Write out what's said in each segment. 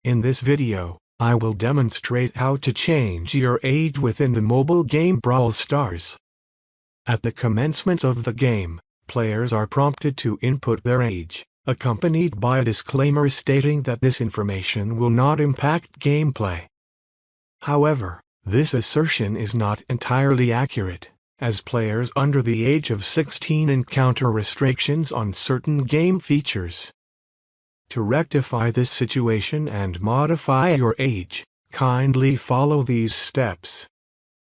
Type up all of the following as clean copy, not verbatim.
In this video, I will demonstrate how to change your age within the mobile game Brawl Stars. At the commencement of the game, players are prompted to input their age, accompanied by a disclaimer stating that this information will not impact gameplay. However, this assertion is not entirely accurate, as players under the age of 16 encounter restrictions on certain game features. To rectify this situation and modify your age, kindly follow these steps.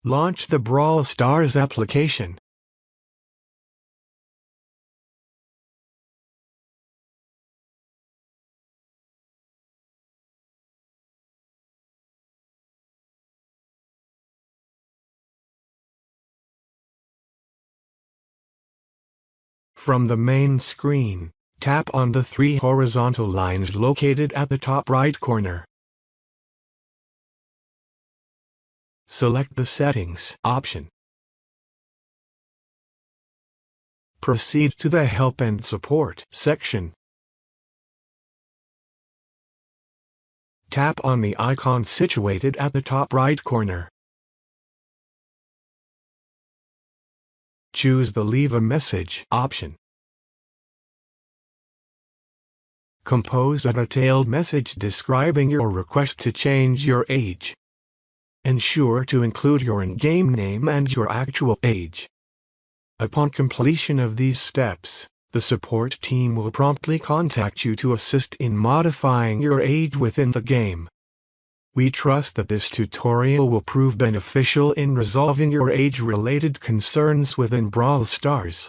Launch the Brawl Stars application. From the main screen, tap on the three horizontal lines located at the top right corner. Select the Settings option. Proceed to the Help and Support section. Tap on the icon situated at the top right corner. Choose the Leave a Message option. Compose a detailed message describing your request to change your age. Ensure to include your in-game name and your actual age. Upon completion of these steps, the support team will promptly contact you to assist in modifying your age within the game. We trust that this tutorial will prove beneficial in resolving your age-related concerns within Brawl Stars.